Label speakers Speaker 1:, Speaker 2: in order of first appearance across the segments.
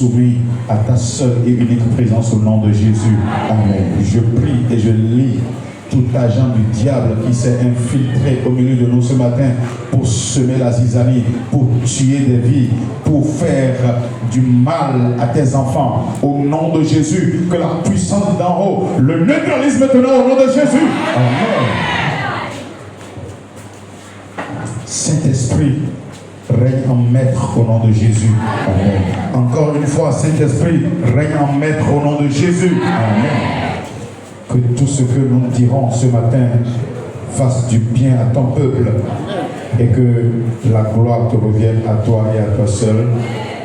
Speaker 1: soumis à ta seule et unique présence au nom de Jésus. Amen. Je prie et je lis tout agent du diable qui s'est infiltré au milieu de nous ce matin pour semer la zizanie, pour tuer des vies, pour faire du mal à tes enfants. Au nom de Jésus, que la puissance d'en haut le neutralise maintenant au nom de Jésus. Amen. Saint-Esprit, règne en maître au nom de Jésus. Amen. Encore une fois, Saint-Esprit, règne en maître au nom de Jésus. Amen. Que tout ce que nous dirons ce matin fasse du bien à ton peuple et que la gloire te revienne à toi et à toi seul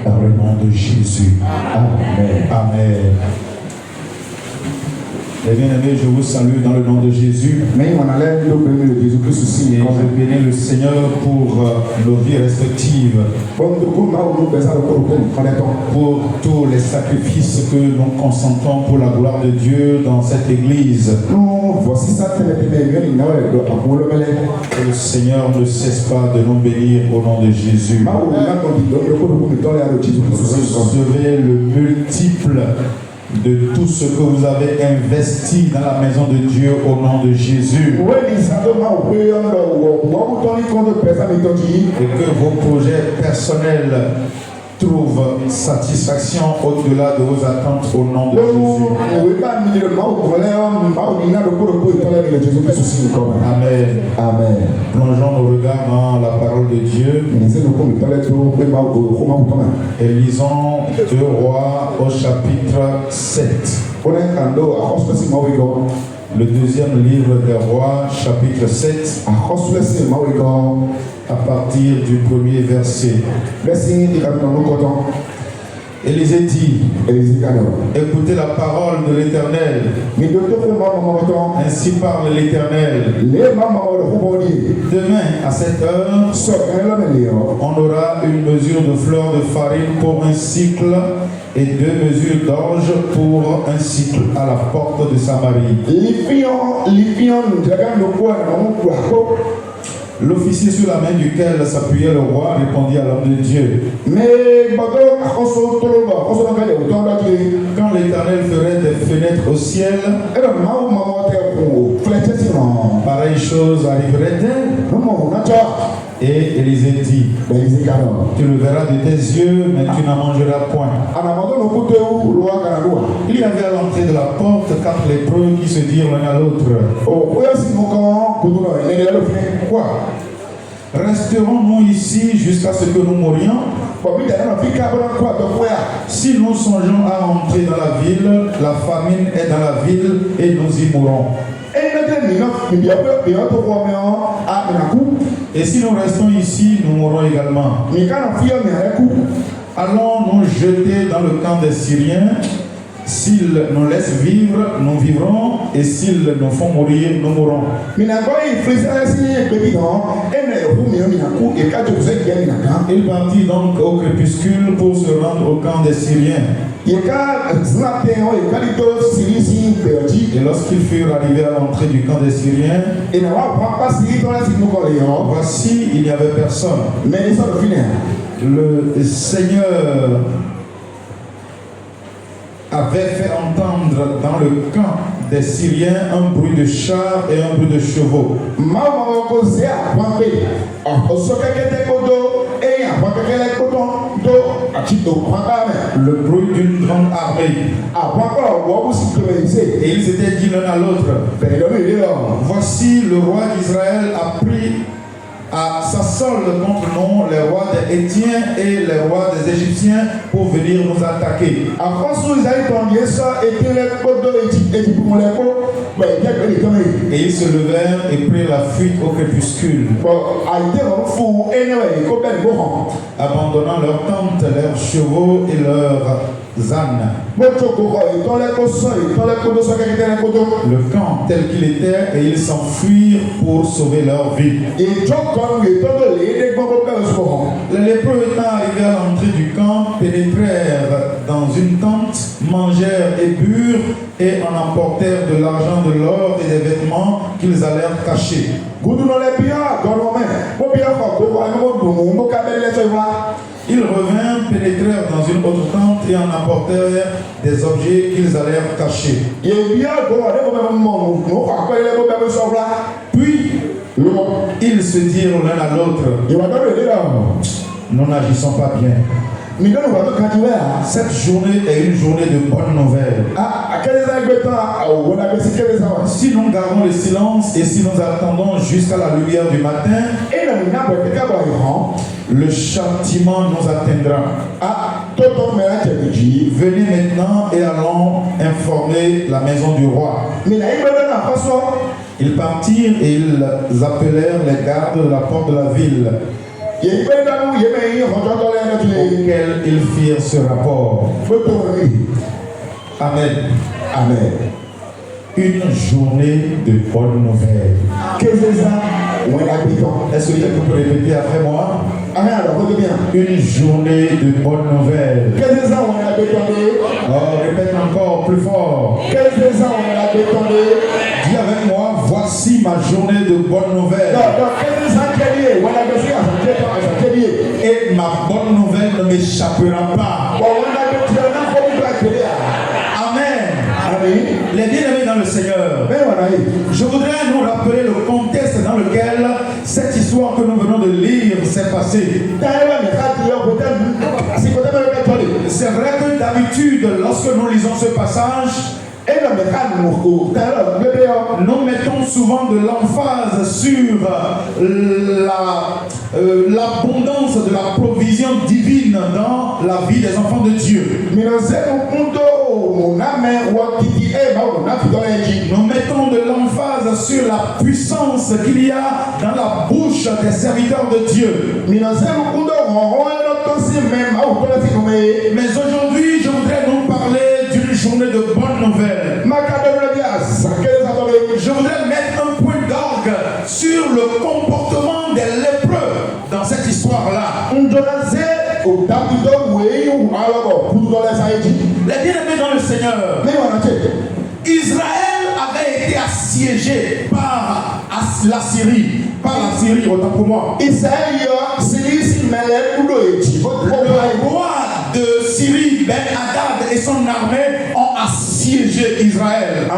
Speaker 1: dans le nom de Jésus. Amen. Amen. Les bien-aimés, je vous salue dans le nom de Jésus. Et je bénis le Seigneur pour nos vies respectives. Pour tous les sacrifices que nous consentons pour la gloire de Dieu dans cette église. Que le Seigneur ne cesse pas de nous bénir au nom de Jésus. Recevez le multiple de tout ce que vous avez investi dans la maison de Dieu au nom de Jésus. Et que vos projets personnels trouvent satisfaction au-delà de vos attentes au nom de Jésus. Amen. Amen. Plongeons nos regards dans la parole de Dieu et lisons 2 Rois au chapitre 7. Le deuxième livre des Rois, chapitre 7, à partir du premier verset. Élisée dit, écoutez la parole de l'Éternel. Ainsi parle l'Éternel. Demain, à cette heure, on aura une mesure de fleur de farine pour un cycle et 2 mesures d'orge pour un cycle à la porte de Samarie. L'officier sur la main duquel s'appuyait le roi répondit à l'homme de Dieu. Quand l'Éternel ferait des fenêtres au ciel, pareille chose arriverait-elle? Et Élisée dit, tu le verras de tes yeux, mais tu n'en mangeras point. Il y avait à l'entrée de la porte 4 lépreux qui se dirent l'un à l'autre, quoi? Resterons-nous ici jusqu'à ce que nous mourions? Si nous songeons à entrer dans la ville, la famine est dans la ville et nous y mourrons. Et si nous restons ici, nous mourrons également. Allons nous jeter dans le camp des Syriens. S'ils nous laissent vivre, nous vivrons, et s'ils nous font mourir, nous mourrons. Il partit donc au crépuscule pour se rendre au camp des Syriens. Et lorsqu'ils furent arrivés à l'entrée du camp des Syriens, voici, il n'y avait personne. Le Seigneur avait fait entendre dans le camp des Syriens un bruit de chars et un bruit de chevaux. Le bruit d'une grande armée. Et ils s'étaient dit l'un à l'autre, voici le roi d'Israël a pris à sa solde contre nous les rois des Hétiens et les rois des Égyptiens pour venir nous attaquer. Et ils se levèrent et prirent la fuite au crépuscule, abandonnant leurs tentes, leurs chevaux et leurs ânes. Le camp tel qu'il était, et ils s'enfuirent pour sauver leur vie. Les lépreux étant arrivés à l'entrée du camp, pénétrèrent dans une tente, mangèrent et burent, et en emportèrent de l'argent, de l'or et des vêtements qu'ils allèrent cacher. Ils revinrent, pénétrèrent entrèrent dans une autre tente et en apportèrent des objets qu'ils allèrent cacher. Puis, ils se dirent l'un à l'autre, nous n'agissons pas bien. Cette journée est une journée de bonnes nouvelles. Si nous gardons le silence et si nous attendons jusqu'à la lumière du matin, le châtiment nous atteindra. Venez maintenant et allons informer la maison du roi. Ils partirent et ils appelèrent les gardes de la porte de la ville, auxquels ils firent ce rapport. Amen.
Speaker 2: Amen.
Speaker 1: Une journée de bonnes nouvelles. Est-ce que vous pouvez répéter après moi? Une journée de bonnes nouvelles. Oh, répète encore plus fort. Dis avec moi, voici ma journée de bonnes nouvelles. Et ma bonne nouvelle ne m'échappera pas. Amen. Les bien-aimés dans le Seigneur, je voudrais nous rappeler le contexte dans lequel cette histoire que nous venons de lire s'est passée. C'est vrai que d'habitude, lorsque nous lisons ce passage, nous mettons souvent de l'emphase sur l'abondance de la provision divine dans la vie des enfants de Dieu. Nous mettons de l'emphase sur la puissance qu'il y a dans la bouche des serviteurs de Dieu. Mais aujourd'hui, je voudrais nous parler d'une journée de bonnes nouvelles. Je voudrais mettre un point d'orgue sur le comportement des lépreux dans cette histoire-là. Les bien-aimés dans le Seigneur, Israël avait été assiégé par la Syrie. Autant pour moi. Le roi de Syrie, Ben-Hadad et son armée ont assiégé Israël.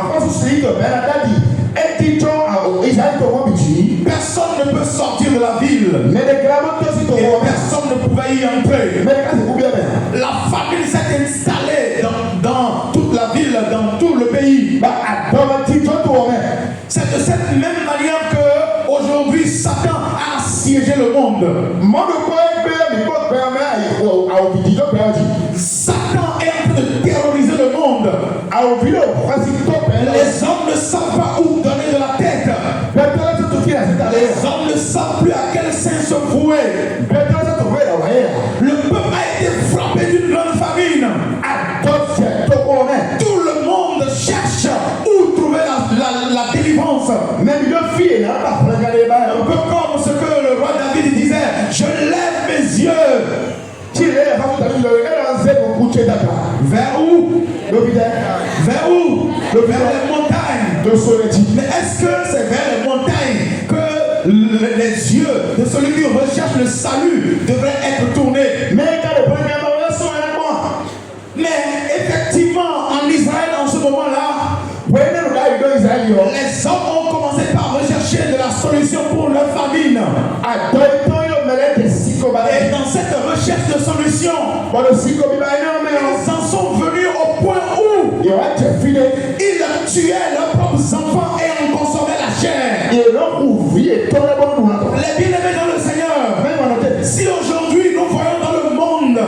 Speaker 1: Personne ne peut sortir de la ville. Et personne ne pouvait y entrer. La famine s'est installée dans toute la ville, dans tout le pays. C'est de cette même manière que aujourd'hui Satan a assiégé le monde. Satan est en train de terroriser le monde. Les hommes ne savent pas où donner de la tête. Les hommes ne savent plus à quel sein se vouer. Le peuple a été frappé d'une grande famine. Tout le monde cherche où trouver la délivrance. Un peu comme ce que le roi David disait, je lève mes yeux. Vers où? Vers où? Vers les montagnes. Mais est-ce que c'est vers les montagnes que les yeux de celui qui recherche le salut devraient être tournés? Mais effectivement, en Israël, en ce moment-là, les hommes ont commencé par rechercher de la solution pour leur famine. Et dans cette recherche de solution, ils en sont venus au point où ils tuaient leurs propres enfants et en consommaient la chair. Les bien-aimés dans le Seigneur, si aujourd'hui nous voyons dans le monde,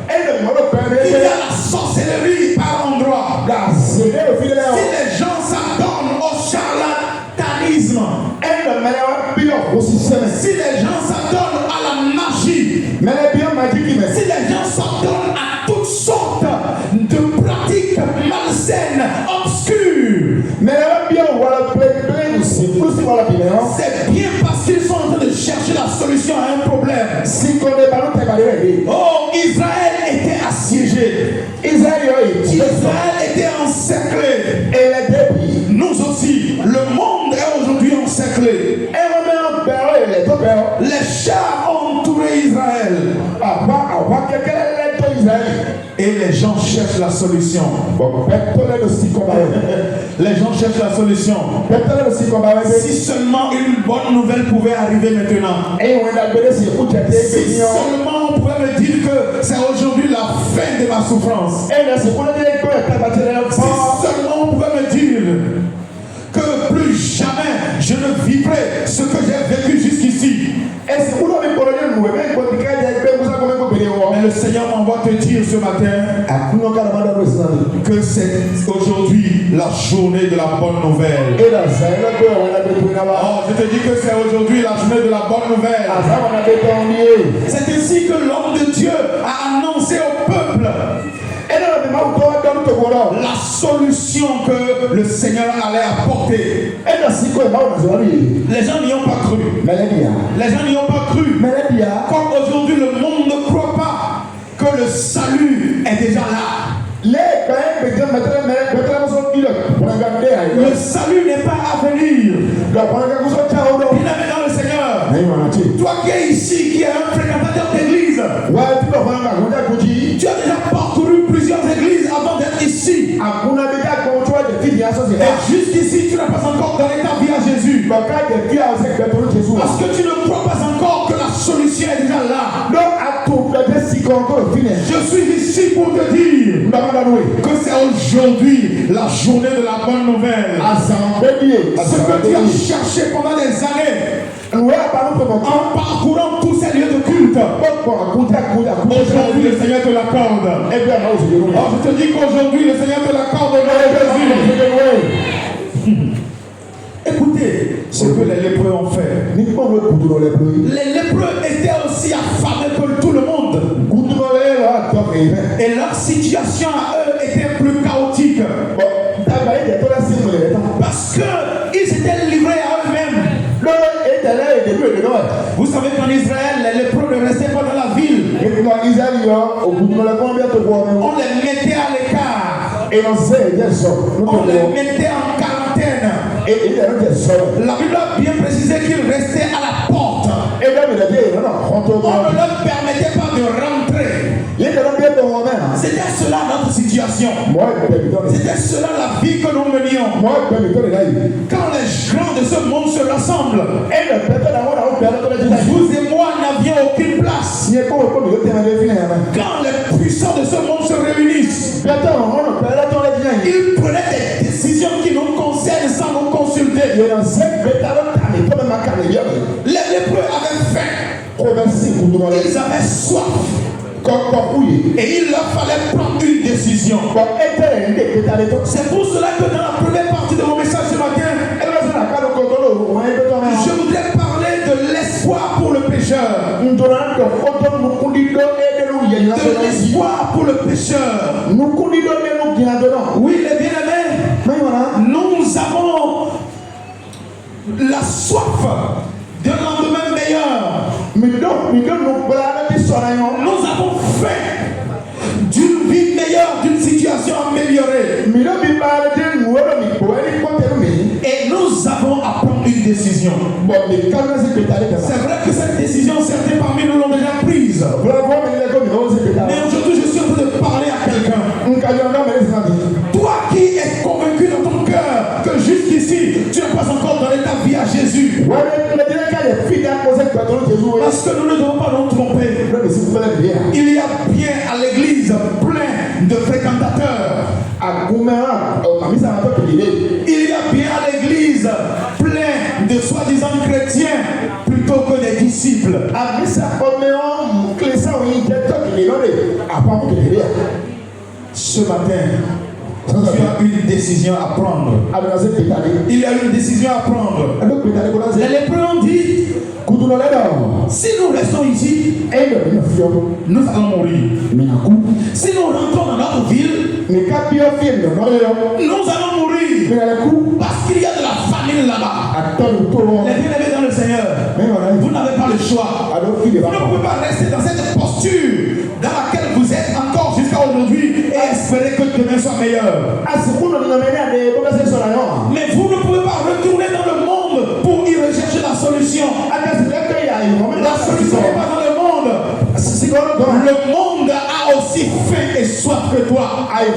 Speaker 1: il y a la sorcellerie par endroits. Si les gens s'adonnent au charlatanisme, si les gens s'adonnent à la magie, si les gens s'adonnent à toutes sortes de pratiques malsaines, obscures, c'est bien parce qu'ils sont en train de chercher la solution à un problème. Oh, Israël était assiégé. Israël était encerclé. Nous aussi, le monde est aujourd'hui encerclé. Les chars ont entouré Israël. Et les gens cherchent la solution. Les gens cherchent la solution. Si seulement une bonne nouvelle pouvait arriver maintenant. Si seulement on pouvait me dire que c'est aujourd'hui la fin de ma souffrance. Si seulement on pouvait me dire que plus jamais je ne vivrai ce que j'ai vécu jusqu'ici. Mais le Seigneur m'envoie te dire ce matin que c'est aujourd'hui la journée de la bonne nouvelle. Oh, je te dis que c'est aujourd'hui la journée de la bonne nouvelle. C'est ainsi que l'homme de Dieu a annoncé au peuple la solution que le Seigneur allait apporter. Les gens n'y ont pas cru. Les gens n'y ont pas cru. Comme aujourd'hui le monde ne croit pas que le salut est déjà là. Le salut n'est pas à venir. Il est dans le Seigneur. Toi qui es ici, qui es un fréquentateur d'église, tu as déjà parcouru plusieurs églises avant d'être ici. Et jusqu'ici, tu n'as pas encore donné ta vie à Jésus. Parce que tu ne crois pas encore que la solution est déjà là. Je suis ici pour te dire que c'est aujourd'hui la journée de la bonne nouvelle. Ce que tu as cherché pendant des années, en parcourant tous ces lieux de culte, aujourd'hui le Seigneur te l'accorde. Alors je te dis qu'aujourd'hui le Seigneur te l'accorde au nom de Jésus. Écoutez ce que les lépreux ont fait. Les lépreux étaient aussi affamés que tout le monde. Et leur situation à eux était plus chaotique. Parce qu'ils étaient livrés à eux-mêmes. Vous savez qu'en Israël, les lépreux ne restaient pas dans la ville. On les mettait à l'écart. On les mettait en quarantaine. La Bible a bien précisé qu'ils restaient à la porte. On ne leur permettait pas de rentrer. C'était cela notre situation. C'était cela la vie que nous menions. Quand les gens de ce monde se rassemblent, vous et moi n'avions aucune place. Quand les puissants de ce monde se réunissent, ils prenaient des décisions qui nous concernent sans nous consulter. Les lépreux avaient faim. Ils avaient soif. Et il leur fallait prendre une décision. C'est pour cela que dans la première partie de mon message ce matin, je voudrais parler de l'espoir pour le pécheur. De l'espoir pour le pécheur. Oui, les bien-aimés, nous avons la soif d'un lendemain meilleur. Nous avons faim d'une vie meilleure, d'une situation améliorée. Et nous avons à prendre une décision. C'est vrai que cette décision, certains parmi nous l'ont déjà prise. Mais aujourd'hui, je suis en train de parler à quelqu'un. Toi qui es convaincu dans ton cœur que jusqu'ici, tu n'as pas encore donné ta vie à Jésus. Parce que nous ne devons pas nous tromper. Il y a bien à l'église plein de fréquentateurs. Il y a bien à l'église plein de soi-disant chrétiens plutôt que des disciples. Ce matin, tu as une décision à prendre. Il y a une décision à prendre. Les lépreux ont dit, si nous restons ici, nous allons mourir. Si nous rentrons dans notre ville, nous allons mourir. Parce qu'il y a de la famine là-bas. Les bien-aimés dans le Seigneur, vous n'avez pas le choix. Vous ne pouvez pas rester dans cette posture dans laquelle vous êtes encore jusqu'à aujourd'hui et espérer que demain soit meilleur. Mais vous ne pouvez pas retourner dans le monde pour y rechercher la solution. La solution n'est pas dans le monde. Le monde a aussi aussi faim et soif que toi. Amen.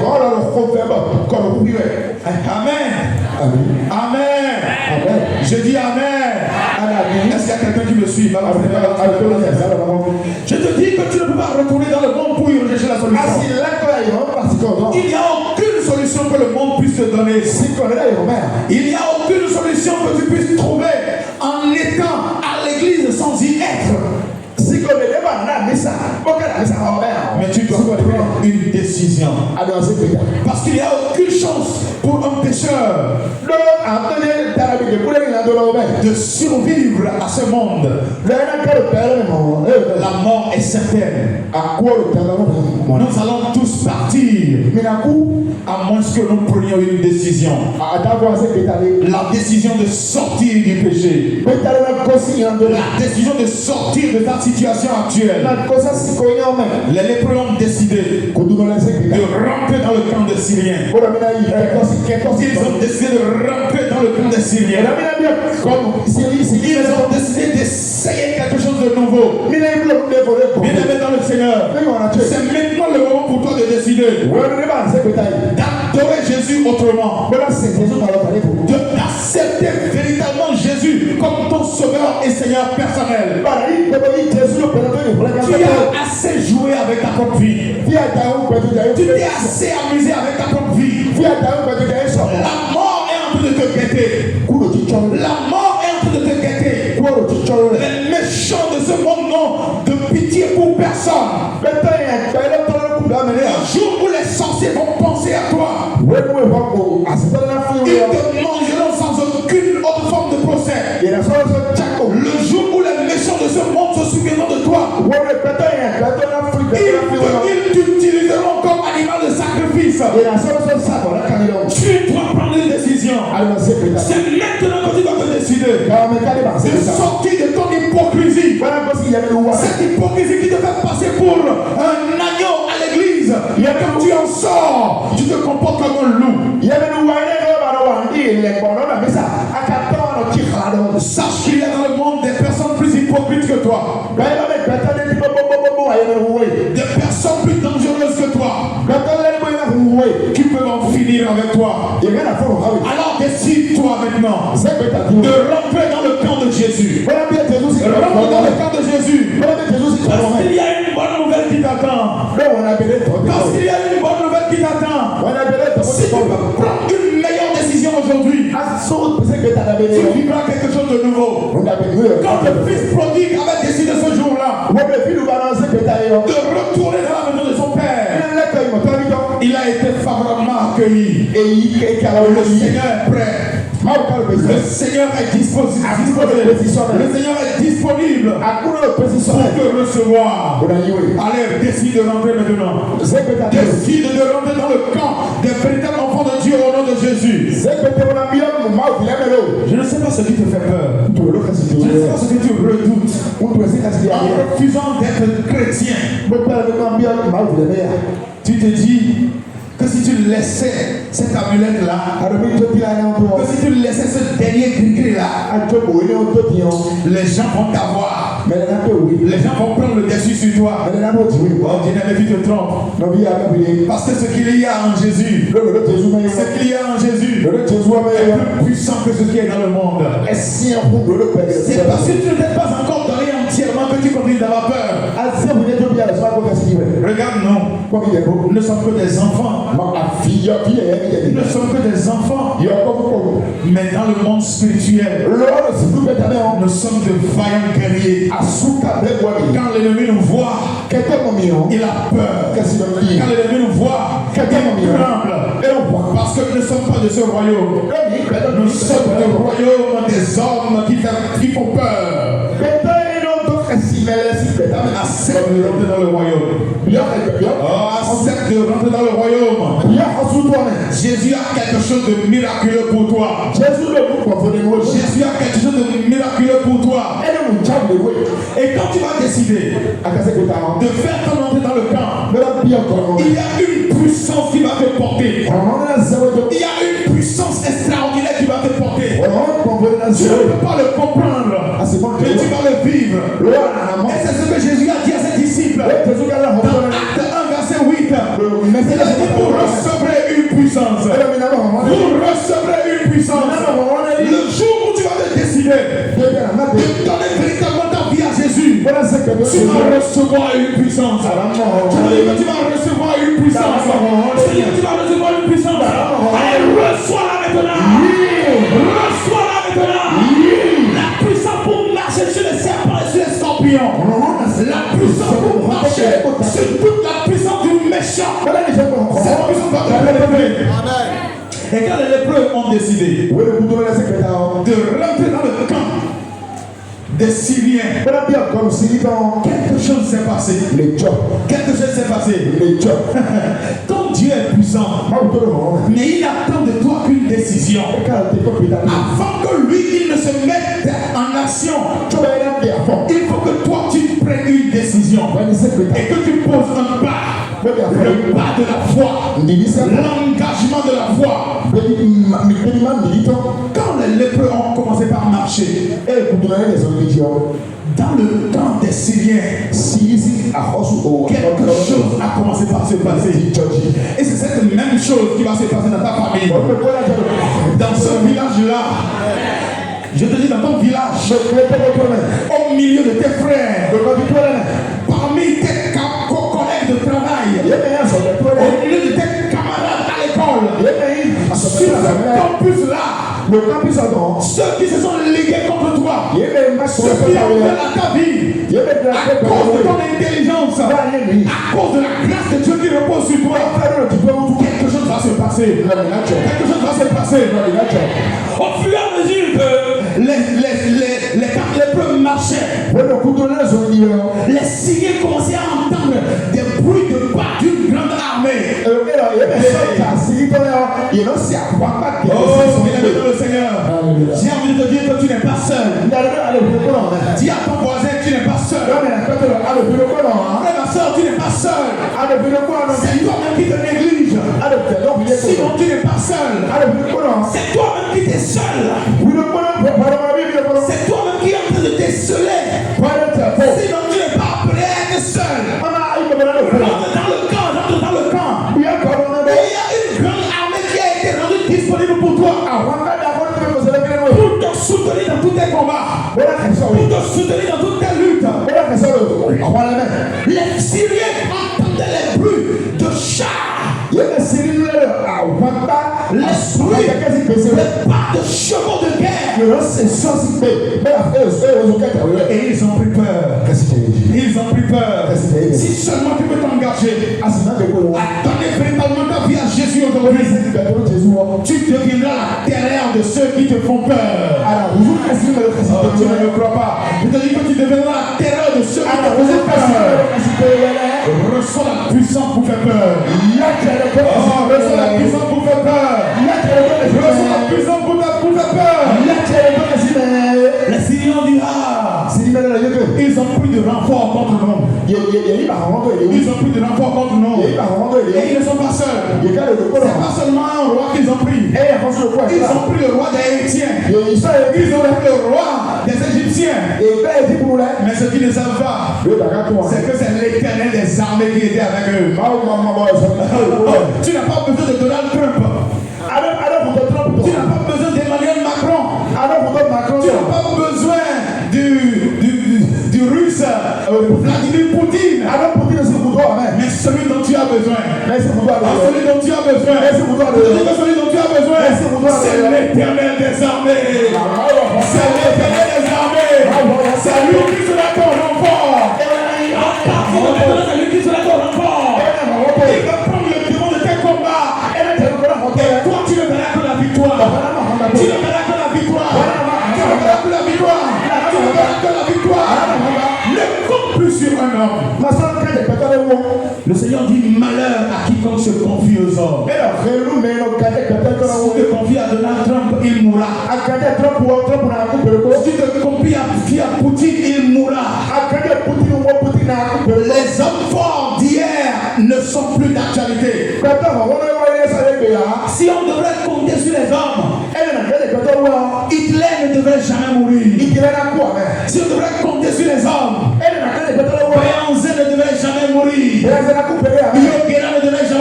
Speaker 2: Amen.
Speaker 1: Amen.
Speaker 2: Amen.
Speaker 1: Je dis Amen. Est-ce qu'il y a quelqu'un qui me suit? Je te dis que tu ne peux pas retourner dans le monde pour y rechercher la solution. Il n'y a aucune solution que le monde puisse te donner. Il n'y a aucune solution que tu puisses trouver en étant à l'église sans y être. Mais tu dois prendre une décision. Parce qu'il n'y a aucune chance pour un pécheur de survivre à ce monde. La mort est certaine. Nous allons tous partir, à moins que nous prenions une décision. La décision de sortir du péché. La décision de sortir de ta situation actuelle. Les lépreux ont décidé de rentrer dans le camp des Syriens. Ils ont décidé de rentrer dans le camp des Syriens. Ils ont décidé d'essayer quelque chose de nouveau. Bien-aimé dans le Seigneur, c'est maintenant le moment pour toi de décider d'adorer Jésus autrement, d'accepter véritablement Jésus comme ton sauveur et Seigneur personnel. Tu as assez joué avec ta propre vie. Tu t'es assez amusé avec ta propre vie. La mort est en train de te guetter. La mort est en train de te guetter. Les méchants de ce monde n'ont de pitié pour personne. Le jour où les sorciers vont penser à toi, ils te mangeront sans aucune autre forme de procès. Le jour où les méchants de ce monde se souviendront de toi, ils t'utiliseront comme animal de sacrifice. Tu dois prendre une décision. C'est maintenant que tu dois te décider de sortir de ton hypocrisie. Cette hypocrisie qui te fait passer pour un agneau à l'église. Quand tu en sors, tu te comportes comme un loup. Sache qu'il y a dans le monde des personnes plus hypocrites que toi. Des personnes plus dangereuses que toi, qui peuvent en finir avec toi. Alors décide-toi maintenant de rentrer dans le camp de Jésus. Rentre dans le camp de Jésus. Parce qu'il y a une bonne nouvelle qui t'attend. Parce qu'il y a une bonne nouvelle qui t'attend. Si tu peux prendre une meilleure décision aujourd'hui, tu vivras quelque chose de nouveau. Quand le fils prodigue avait décidé ce jour-là de retourner dans la maison de son père, il a été favorablement accueilli. Le Seigneur est prêt. Le Seigneur est disponible. Le Seigneur est disponible pour te recevoir. Allez, décide de rentrer maintenant. Décide de rentrer dans le camp des véritables enfants de Dieu au nom de Jésus. Je ne sais pas ce qui te fait peur. Je ne sais pas ce que tu redoutes. En refusant d'être chrétien, tu te dis que si tu laissais cette amulette-là, que si tu laissais ce dernier gris-gris-là, les gens vont t'avoir. Les gens vont prendre le dessus sur toi. Oh, bien-aimé, tu te trompes. Parce que ce qu'il y a en Jésus, ce qu'il y a en Jésus est plus puissant que ce qui est dans le monde. C'est parce que tu ne t'es pas encore donné entièrement que tu continues d'avoir peur. Regarde-nous. Nous ne sommes que des enfants. Nous ne sommes que des enfants. Mais dans le monde spirituel, nous sommes de vaillants guerriers. Quand l'ennemi nous voit, il a peur. Quand l'ennemi nous voit, il tremble. Parce que nous ne sommes pas de ce royaume. Nous sommes le royaume des hommes qui font peur. Accepte de rentrer dans le royaume. Accepte de rentrer dans le royaume. Jésus a quelque chose de miraculeux pour toi. Jésus a quelque chose de miraculeux pour toi. Et quand tu vas décider de faire ton entrée dans le camp, il y a une puissance qui va te porter. Il y a une puissance extraordinaire qui va te porter. Tu ne peux pas le comprendre, mais tu vas le vivre. Et c'est ce que Jésus a dit à ses disciples. Dans Acte 1, verset 8. Il a dit vous recevrez une puissance. Vous recevrez une puissance. Le jour où tu vas te décider de donner véritablement ta vie à Jésus, tu vas recevoir une puissance. Tu vas recevoir une puissance. Tu vas recevoir une puissance. Allez, reçois-la maintenant. Reçois-la maintenant. La puissance pour marcher sur les serpents et sur les scorpions. La puissance pour marcher sur toute la puissance du méchant. Cette puissance va te relever. Et quand les lépreux ont décidé de rentrer dans le camp des Syriens, quelque chose s'est passé. Quelque chose s'est passé. Ton Dieu est puissant, mais il attend de toi qu'une décision. Avant que lui, il ne se mette en action, il faut que toi, tu prennes une décision et que tu poses un pas. Le pas de la foi, l'engagement de la foi. Quand les lépreux ont commencé par marcher dans le camp des Syriens, quelque chose a commencé par se passer. Et c'est cette même chose qui va se passer dans ta famille. Dans ce village-là, je te dis dans ton village, au milieu de tes frères, parmi tes collègues de travail, au milieu de tes camarades à l'école, sur ce campus-là, ceux qui se sont ligués contre toi, ceux qui ont fait ta vie, à cause de ton intelligence, à cause de la grâce de Dieu qui repose sur toi, quelque chose va se passer. Quelque chose va se passer. Au fur et à mesure que les lépreux marchaient, les Syriens commençaient à entendre des bruits de pas d'une grande armée. Oh, bien le Seigneur, j'ai envie de te dire que tu n'es pas seul. Dis à ton voisin, tu n'es pas seul. Frère, ma soeur, tu n'es pas seul. C'est toi-même qui te néglige. Sinon, tu n'es pas seul. C'est toi-même qui t'es seul. C'est toi-même qui est en train de t'esseler. Sinon, tu n'es pas prêt à être seul. Rentre dans le camp. Et il y a une grande armée qui a été rendue disponible pour toi. Pour te soutenir dans tous tes combats. Pour te soutenir dans toutes tes luttes. Les Syriens entendaient les bruits de chars. Les pas de chevaux de guerre. Et ils ont pris peur. Ils ont pris peur. Si seulement tu peux t'engager à donner véritablement ta vie à Jésus aujourd'hui, tu deviendras la terreur de ceux qui te font peur. Tu ne le crois pas. Je te dis que tu deviendras la terreur de ceux qui te font peur. Reçois la puissance pour faire peur. Reçois la puissance pour faire peur. Reçois la puissance pour faire peur. Les Syriens ont dit ils ont pris de renfort contre nous. Ils ont pris de renfort contre nous. Et ils ne sont pas seuls. C'est pas seulement un roi qu'ils ont pris. Ils ont pris le roi des Hétiens. Ils ont pris le roi des Égyptiens. Mais ce qu'ils ne savent pas, c'est que c'est l'Éternel des armées qui était avec eux. Tu n'as pas besoin de Donald Trump. Tu n'as pas besoin d'Emmanuel Macron. Tu n'as pas besoin du russe Vladimir Poutine. Mais celui dont tu as besoin. Celui dont tu as besoin. Celui dont tu as besoin. C'est l'Éternel des armées. C'est l'Éternel des armées. C'est lui qui sera ton renfort. C'est lui qui sera ton renfort. Il va prendre le devant de tes combats. Et toi, tu ne verras que la victoire. Tu ne verras que la victoire. Tu ne verras que la victoire. Tu ne verras que la victoire. Ne compte plus sur un homme. Le Seigneur dit malheur à quiconque se confie aux hommes. Si tu te confies à Donald Trump, il mourra. Si tu te confies à Poutine, il mourra. Les hommes forts d'hier ne sont plus d'actualité. Si on devrait compter sur les hommes, Hitler ne devrait jamais mourir. Si on devrait compter sur les hommes, Béanzé ne devrait jamais mourir. Yoguera ne devrait jamais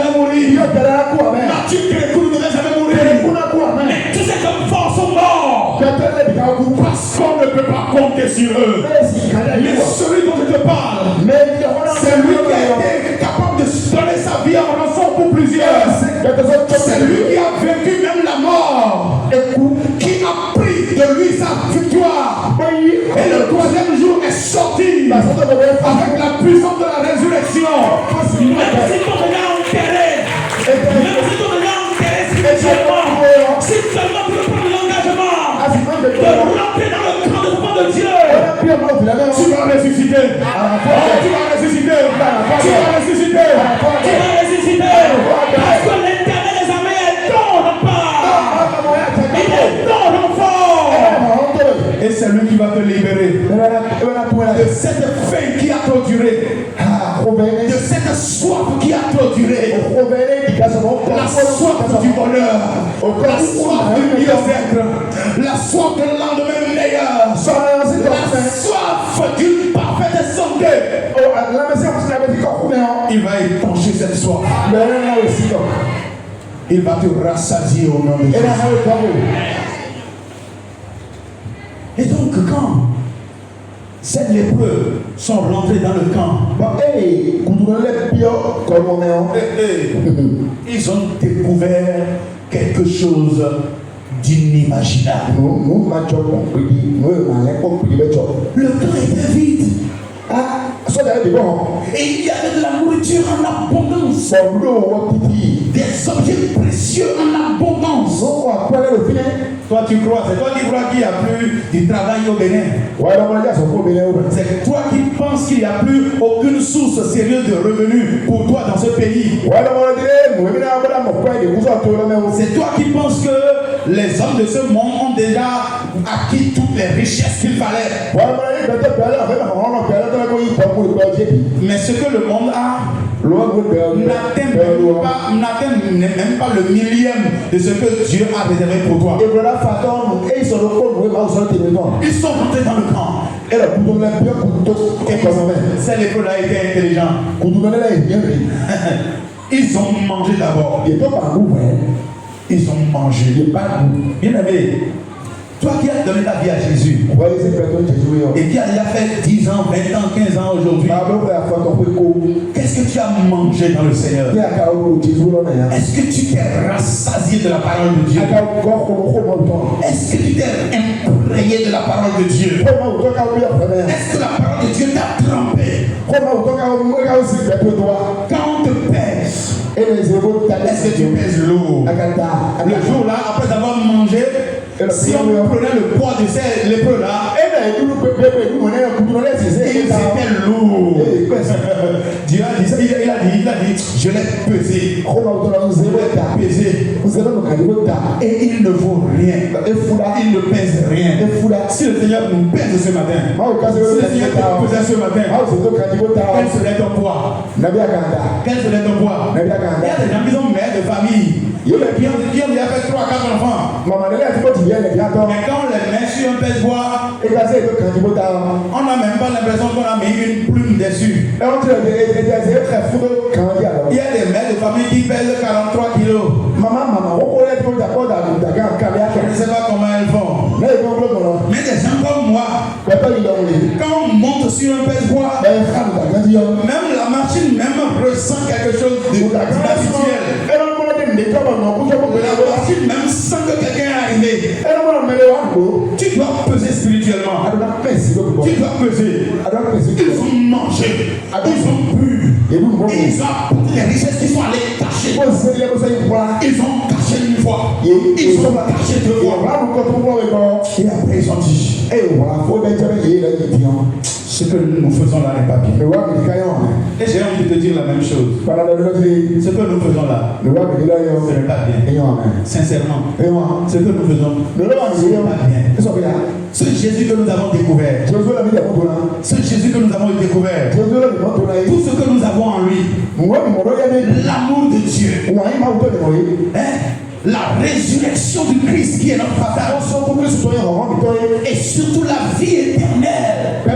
Speaker 1: compter sur eux. Mais celui dont je te parle, c'est lui qui a été capable de donner sa vie en rançon pour plusieurs. C'est lui qui a vaincu même la mort, qui a pris de lui sa victoire. Et le troisième jour est sorti avec la puissance de la résurrection. Même si ton regard enterré, spirituellement, si seulement tu veux prendre l'engagement de rentrer dans le camp de foi de Dieu, tu vas ressusciter. Tu vas ressusciter. Tu vas ressusciter. Tu vas ressusciter. Parce que l'Éternel des armées est ton rempart. Il est ton renfort. Et c'est lui qui va te libérer de cette faim qui a trop duré, de cette soif qui a trop duré, la soif du bonheur, la soif du mieux-être, la soif de lendemain meilleur, la soif d'une parfaite santé. Il va étancher cette soif. Il va te rassasier au nom de Jésus. Et donc quand ces lépreux sont rentrés dans le camp, ils ont découvert quelque chose d'inimaginable. Le camp était vide. Et il y avait de la nourriture en abondance, des objets précieux en abondance. Toi tu crois, c'est toi qui crois qu'il n'y a plus du travail au Bénin. C'est toi qui penses qu'il n'y a plus aucune source sérieuse de revenus pour toi dans ce pays. C'est toi qui penses que les hommes de ce monde ont déjà acquis toutes les richesses qu'il fallait. Mais ce que le monde a n'atteint même pas le millième de ce que Dieu a réservé pour toi. Ils sont rentrés dans le camp. Ces lépreux-là étaient intelligents. Ils ont mangé d'abord. Ils ont mangé. Bien aimé, toi qui as donné ta vie à Jésus et qui a déjà fait 10 ans, 20 ans, 15 ans aujourd'hui, qu'est-ce que tu as mangé dans le Seigneur? Est-ce que tu t'es rassasié de la parole de Dieu? Est-ce que tu t'es imprégné de la parole de Dieu? Est-ce que la parole de Dieu t'a trempé? Quand on te pèse, est-ce que tu pèses lourd? Le jour là, après avoir mangé, si on prenait le poids de ces lépreux-là, ils étaient lourds. Dieu a dit, il a dit, je l'ai pesé. Et il ne vaut rien. Il ne pèse rien. Si le Seigneur nous pèse ce matin, si le Seigneur te pesait ce matin, quel serait ton poids? Quel serait ton poids? Il y a des gens qui sont mères de famille, qui ont déjà fait 3-4 enfants. Mais quand on les met sur un pèse-poids, on n'a même pas l'impression qu'on a mis une plume dessus. Il y a des mères de famille qui pèsent 43 kilos. Je ne sais pas comment elles font. Mais des gens comme moi, quand on monte sur un pèse-poids, même la machine ressent quelque chose d'inhabituel. La machine même sent que quelqu'un est arrivé. Tu dois peser spirituellement. Tu dois peser. Ils ont mangé. Ils ont bu. Ils ont apporté les richesses qui sont allées cacher. Ils ont caché une fois. Ils ont caché deux fois. Et après ils ont dit, ce que nous faisons là n'est pas bien. Et j'ai envie de te dire la même chose. Ce que nous faisons là, ce n'est pas bien. Sincèrement, ce que nous faisons, ce n'est pas bien. Ce Jésus que nous avons découvert, ce Jésus que nous avons découvert, tout ce que nous avons en lui, l'amour de Dieu, la résurrection du Christ qui est notre partage, et surtout la vie éternelle que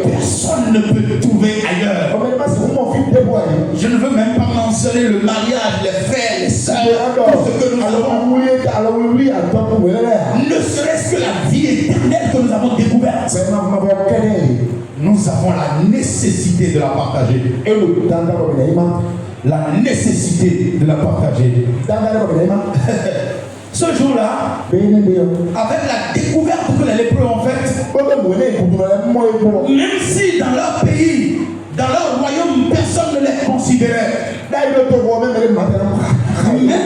Speaker 1: personne ne peut trouver ailleurs. Je ne veux même pas mentionner le mariage, les frères, les sœurs, tout ce que nous avons, ne serait-ce que la vie éternelle que nous avons nous avons la nécessité de la partager. La nécessité de la partager. Ce jour-là, avec la découverte que les lépreux ont faite, même si dans leur pays, dans leur royaume, personne ne les considérait, même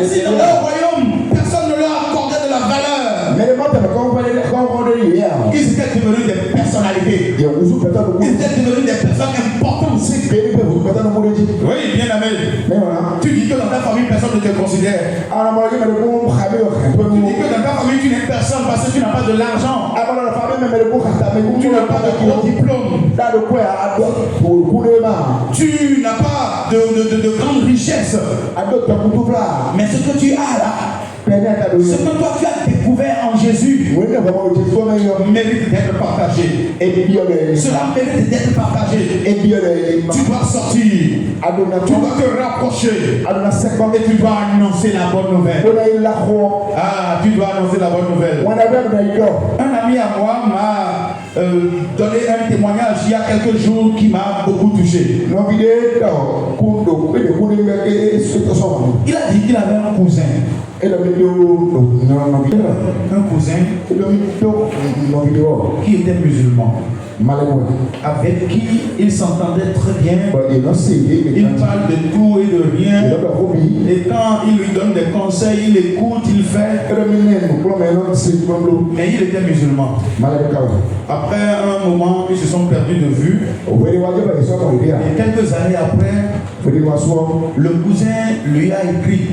Speaker 1: si dans leur royaume, personne ne leur accordait de la valeur, ils étaient devenus des personnalités. Ils étaient devenus des personnes importantes. Oui, bien aimé. Tu dis que dans ta famille, personne ne te considère. Tu dis que dans ta famille, tu n'es personne parce que tu n'as pas de l'argent. Tu n'as pas de gros diplôme. Tu n'as pas de grande richesse. Mais ce que tu as là, ce que toi tu as découvert en Jésus mérite d'être partagé. Cela mérite d'être partagé. Tu dois sortir. Tu dois te rapprocher. Et tu dois annoncer la bonne nouvelle. Ah, tu dois annoncer la bonne nouvelle. Un ami à moi m'a donné un témoignage il y a quelques jours qui m'a beaucoup touché. Il a dit qu'il avait un cousin. Un cousin qui était musulman, avec qui il s'entendait très bien. Il parle de tout et de rien. Et quand il lui donne des conseils, il écoute, il fait. Mais il était musulman. Après un moment, ils se sont perdus de vue. Et quelques années après, le cousin lui a écrit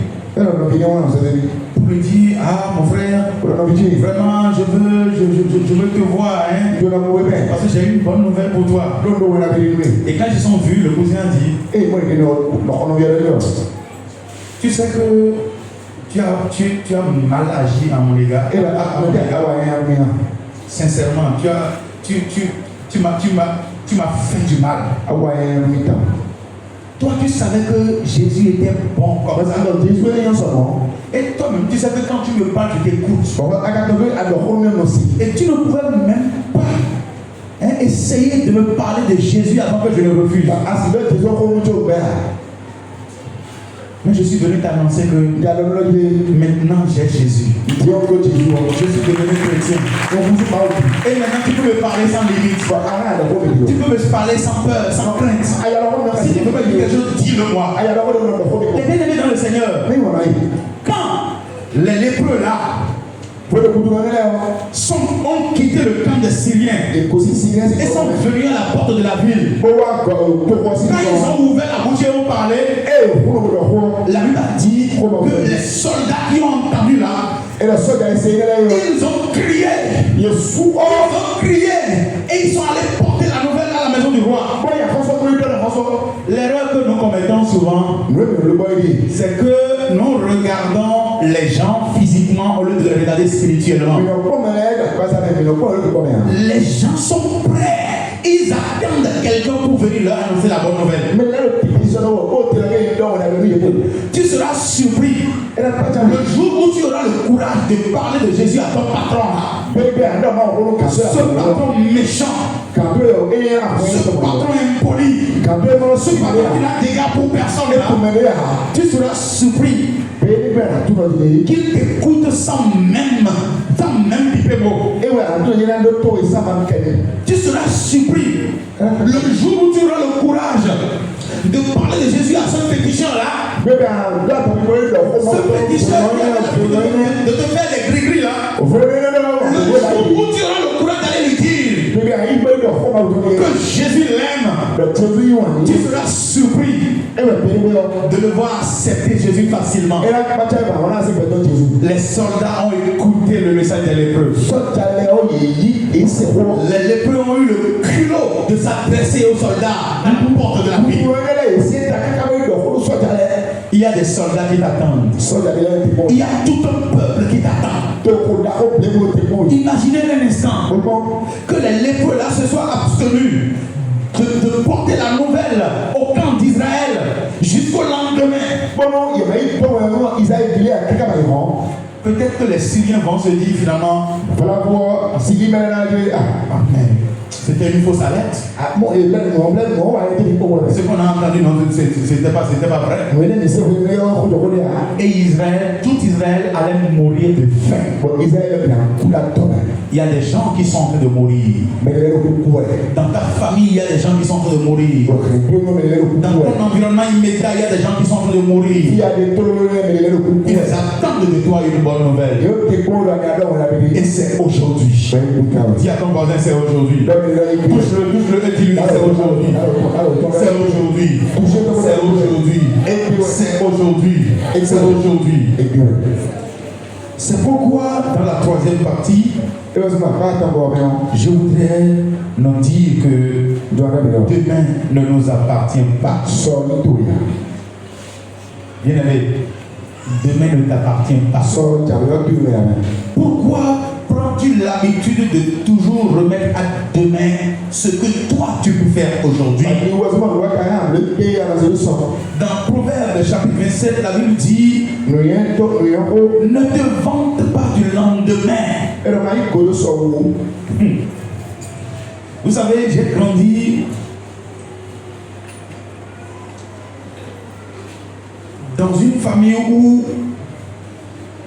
Speaker 1: pour lui dire: ah mon frère, vraiment je veux te voir, hein, parce que j'ai une bonne nouvelle pour toi. Et quand ils sont vus, le cousin a dit: tu sais que tu as mal agi à mon égard. Sincèrement, tu m'as fait du mal. Toi, tu savais que Jésus était bon comme ça. Et toi-même, tu sais que quand tu me parles, je t'écoute. Et tu ne pouvais même pas essayer de me parler de Jésus avant que je le refuse. Mais je suis venu t'annoncer que maintenant j'ai Jésus. Je suis devenu chrétien. Et maintenant tu peux me parler sans limite. Tu peux me parler sans peur, sans crainte. Si tu peux me dire quelque chose, dis-le-moi. Les bien-aimés dans le Seigneur, quand les lépreux là ont quitté le camp des Syriens et sont venus à la porte de la ville, quand ils ont ouvert la bouche et ont parlé, la Bible a dit que les soldats qui ont entendu là, ils ont crié, et ils sont allés porter la nouvelle à la maison du roi. L'erreur que nous commettons souvent, c'est que nous regardons les gens physiquement au lieu de les regarder spirituellement. Les gens sont prêts, ils attendent quelqu'un pour venir leur annoncer la bonne nouvelle. Tu seras surpris le jour où tu auras le courage de parler de Jésus à ton patron. Ce patron méchant, ce patron impoli, ce patron qui n'a d'égard pour personne, tu seras surpris qu'il t'écoute sans même piper mot. Tu seras surpris le jour où tu auras le courage de parler de Jésus à ce féticheur là, ce féticheur de te faire des gris-gris là, le jour où tu auras le courage d'aller lui dire que Jésus l'aime, tu seras surpris de le voir accepter Jésus facilement. Les soldats ont écouté le message des lépreux. Les lépreux ont eu le culot de s'adresser aux soldats à la porte de la ville. Il y a des soldats qui t'attendent. Il y a tout un peuple qui t'attend. Imaginez un instant que les lépreux là se soient abstenus de porter la nouvelle au camp d'Israël jusqu'au lendemain. Peut-être que les Syriens vont se dire finalement: amen. C'était une fausse alerte.
Speaker 2: Ce qu'on
Speaker 1: a entendu, non, c'était pas vrai. Et Israël, tout Israël allait mourir de faim. Il y a des gens qui sont en train de mourir. Dans ta famille, il y a des gens qui sont en train de mourir. Dans ton environnement immédiat, il y a des gens qui sont en train de mourir. Ils attendent de toi une bonne nouvelle. Et c'est aujourd'hui. Dis à ton voisin, c'est aujourd'hui. Touche-le et dis-lui, c'est aujourd'hui. C'est aujourd'hui. C'est aujourd'hui. C'est aujourd'hui. C'est aujourd'hui. C'est pourquoi, dans la troisième partie, je voudrais nous dire que demain ne nous appartient pas. Bien-aimé, demain ne t'appartient pas. Pourquoi prends-tu l'habitude de toujours remettre à demain ce que toi tu peux faire aujourd'hui? Dans Proverbe chapitre 27, la Bible dit: ne te vante pas du lendemain. Vous savez, j'ai grandi dans une famille où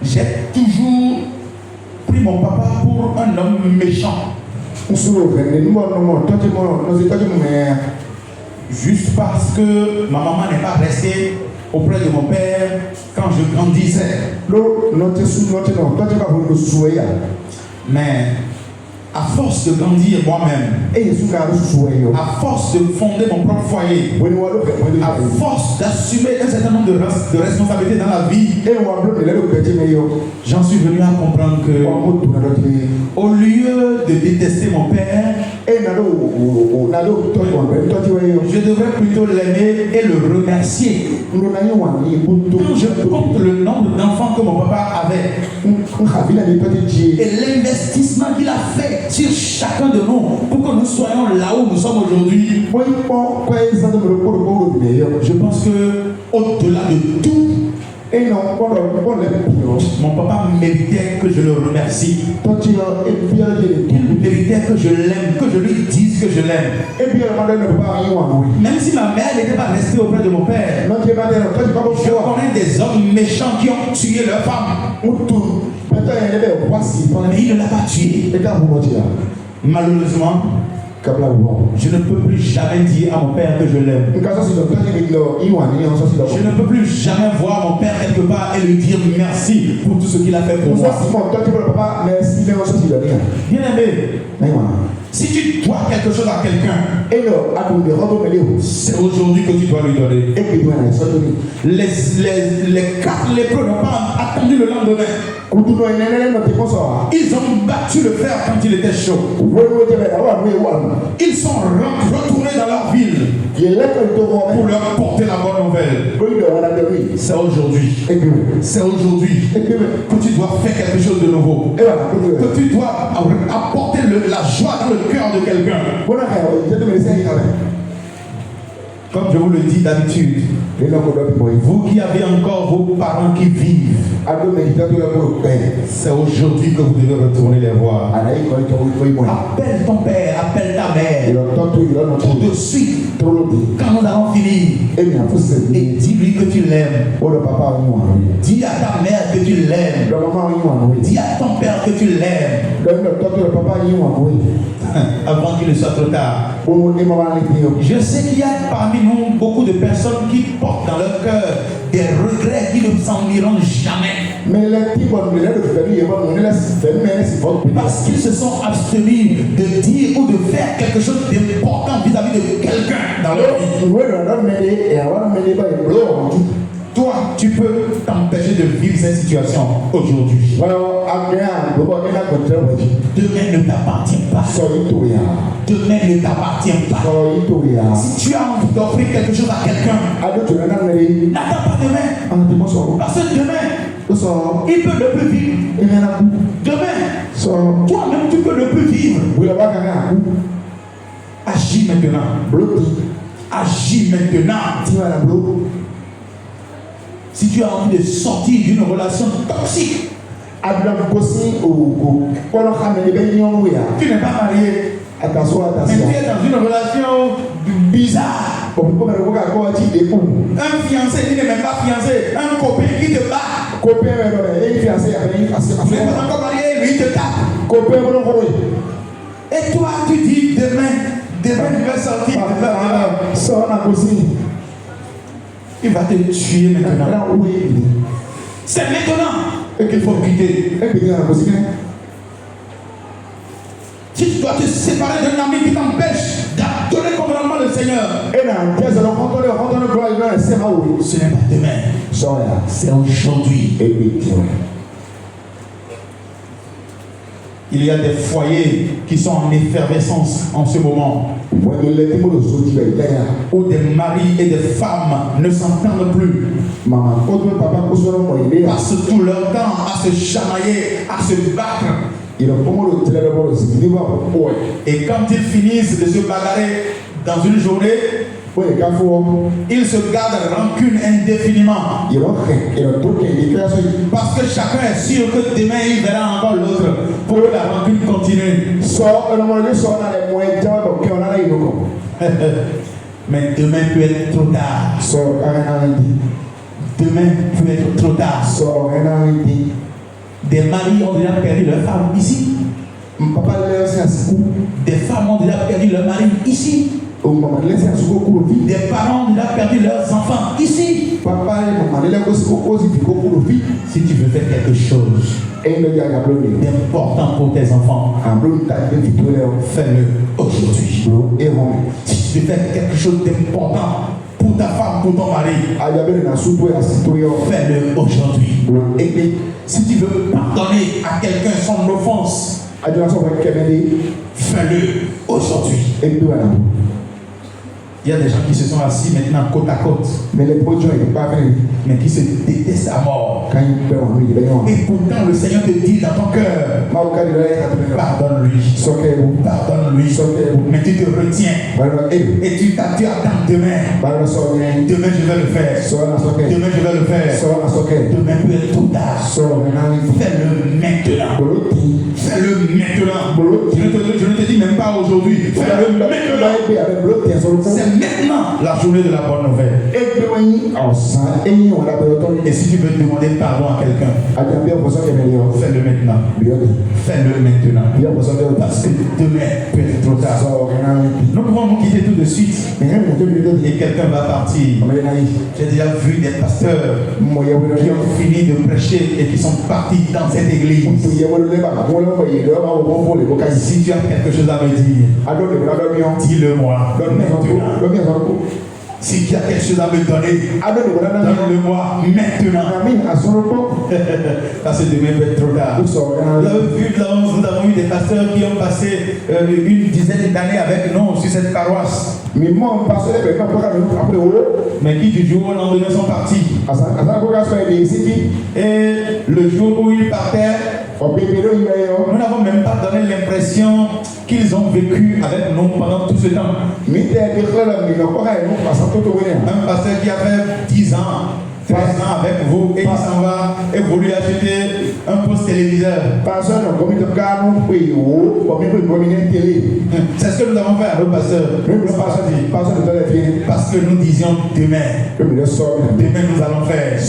Speaker 1: j'ai toujours pris mon papa pour un homme méchant. Juste parce que ma maman n'est pas restée auprès de mon père quand je grandissais. Mais à force de grandir moi-même, à force de fonder mon propre foyer, à force d'assumer un certain nombre de responsabilités dans la vie, j'en suis venu à comprendre que au lieu de détester mon père, je devrais plutôt l'aimer et le remercier. Quand je compte le nombre d'enfants que mon papa avait et l'investissement qu'il a fait sur chacun de nous pour que nous soyons là où nous sommes aujourd'hui, je pense que au-delà de tout, mon papa méritait que je le remercie. Il méritait que je l'aime, que je lui dise que je l'aime. Même si ma mère n'était pas restée auprès de mon père, je connais des hommes méchants qui ont tué leur femme. Mais il ne l'a pas tué. Malheureusement, je ne peux plus jamais dire à mon père que je l'aime. Je ne peux plus jamais voir mon père quelque part et lui dire merci pour tout ce qu'il a fait pour moi. Bien aimé, si tu dois quelque chose à quelqu'un, c'est aujourd'hui que tu dois lui donner. Les 4 lépreux n'ont pas attendu le lendemain. Ils ont battu le fer quand il était chaud. Ils sont retournés dans leur ville pour leur porter la bonne nouvelle. C'est aujourd'hui. C'est aujourd'hui que tu dois faire quelque chose de nouveau. Que tu dois apporter la joie dans le cœur de quelqu'un. Comme je vous le dis d'habitude, vous qui avez encore vos parents qui vivent, c'est aujourd'hui que vous devez retourner les voir. Appelle ton père, appelle ta mère, tout de suite, quand nous allons finir, et dis-lui que tu l'aimes. Dis à ta mère que tu l'aimes. Dis à ton père que tu l'aimes. Avant qu'il ne soit trop tard. Je sais qu'il y a parmi nous beaucoup de personnes qui portent dans leur cœur des regrets qui ne s'en iront jamais. Parce qu'ils se sont abstenus de dire ou de faire quelque chose d'important vis-à-vis de quelqu'un dans leur vie. Toi, tu peux t'empêcher de vivre cette situation aujourd'hui. Demain ne t'appartient pas. Demain ne t'appartient pas. Si tu as envie d'offrir quelque chose à quelqu'un, n'attends pas demain. Parce que demain, il peut ne plus vivre. Demain, toi-même tu peux ne plus vivre. Agis maintenant. Agis maintenant. Si tu as envie de sortir d'une relation toxique, tu n'es pas marié,
Speaker 2: Attention,
Speaker 1: Mais
Speaker 2: attention.
Speaker 1: tu es dans une relation bizarre.
Speaker 2: On peut me voir encore un petit coup.
Speaker 1: Un fiancé qui n'est même pas fiancé, un copain qui te bat.
Speaker 2: Copain, et fiancé avec
Speaker 1: Tu n'es pas encore marié, lui il te tape.
Speaker 2: copain,
Speaker 1: Et toi tu dis demain je vais sortir.
Speaker 2: ça on a aussi.
Speaker 1: Il va te tuer maintenant.
Speaker 2: Là, oui.
Speaker 1: C'est maintenant qu'il faut quitter.
Speaker 2: Et puis, on a aussi.
Speaker 1: Si tu dois te séparer d'un ami qui t'empêche d'adorer convenablement le Seigneur,
Speaker 2: Et là, qu'est-ce que l'on compte le gloire, c'est ma oui.
Speaker 1: ce n'est pas demain,
Speaker 2: Ça, là.
Speaker 1: c'est aujourd'hui.
Speaker 2: Et puis,
Speaker 1: Il y a des foyers qui sont en effervescence en ce moment, où des maris et des femmes ne s'entendent plus,
Speaker 2: maman, quand papa il
Speaker 1: passent tout leur temps à se chamailler, à se battre.
Speaker 2: a comment le téléphone
Speaker 1: Et quand ils finissent de se bagarrer dans une journée, ils se gardent rancune indéfiniment. Parce que chacun est sûr que demain il verra encore l'autre pour que la rancune continue. Mais demain peut être trop tard. Demain peut être trop tard. Des maris ont déjà perdu leur femme ici. Des femmes ont déjà perdu leur mari ici. Des parents ont déjà perdu leurs enfants ici. Si tu veux faire quelque chose d'important pour tes enfants, fais-le aujourd'hui. Si tu veux faire quelque chose d'important pour ta femme, pour ton mari, fais-le aujourd'hui. Si tu veux pardonner à quelqu'un son offense, fais-le aujourd'hui. Il y a des gens qui se sont assis maintenant côte à côte, mais qui se détestent à mort. Et pourtant le Seigneur te dit dans ton cœur, pardonne-lui, mais tu te retiens et tu attends demain. Demain je vais le faire. Demain je vais le faire. Demain peut être trop tard. Fais-le maintenant. Fais-le maintenant. Je ne te dis même pas aujourd'hui. Fais-le maintenant. C'est maintenant la journée de la bonne nouvelle. Et si tu veux demander pardon à quelqu'un, fais-le maintenant. Fais-le maintenant. Parce que demain peut être trop tard. Nous pouvons nous quitter tout de suite. Et quelqu'un va partir. J'ai déjà vu des pasteurs qui ont fini de prêcher et qui sont partis dans cette église. Si tu as quelque chose à me dire, dis-le moi maintenant. Si tu as quelque chose à me donner, donne-le-moi maintenant. Parce que demain peut être trop tard. Nous avons eu des pasteurs qui ont passé une dizaine d'années avec nous sur cette paroisse. Mais qui du jour au lendemain sont partis. Et le jour où ils partaient, nous n'avons même pas donné l'impression qu'ils ont vécu avec nous pendant tout ce temps. Un pasteur qui a fait 10 ans, 13 ans avec vous et il s'en va et vous lui achetez un poste téléviseur. C'est ce que nous avons fait à nos pasteurs. Parce que nous disions demain nous allons faire.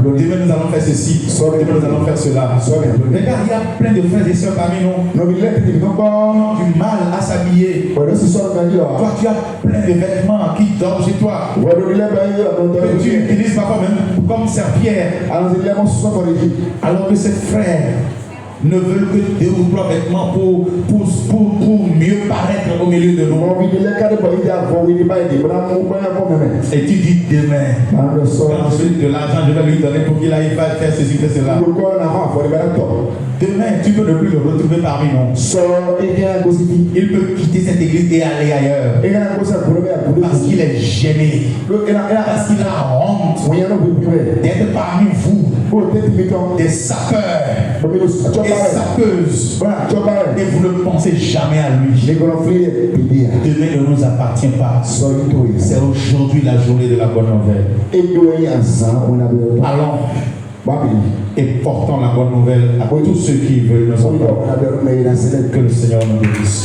Speaker 1: Demain nous allons faire ceci. Demain nous allons faire cela. Regarde, il y a plein de frères et sœurs parmi nous qui ont du mal à s'habiller. Toi tu as plein de vêtements qui dorment chez toi. Que tu utilises parfois même comme serpillère. Alors que ces frères ne veulent que 2 ou 3 vêtements pour mieux paraître au milieu de nous. Et tu dis demain, quand je de l'argent, je vais lui donner pour qu'il aille faire ceci, faire cela. Demain, tu peux ne plus le retrouver parmi nous. Il peut quitter cette église et aller ailleurs. Parce qu'il est gêné. Parce qu'il a honte d'être parmi vous. Des sapeurs et sapeuses. Et vous ne pensez jamais à lui. Demain ne nous appartient pas. C'est aujourd'hui la journée de la bonne nouvelle. Allons et portons la bonne nouvelle à tous ceux qui veulent nous entendre. Que le Seigneur nous bénisse.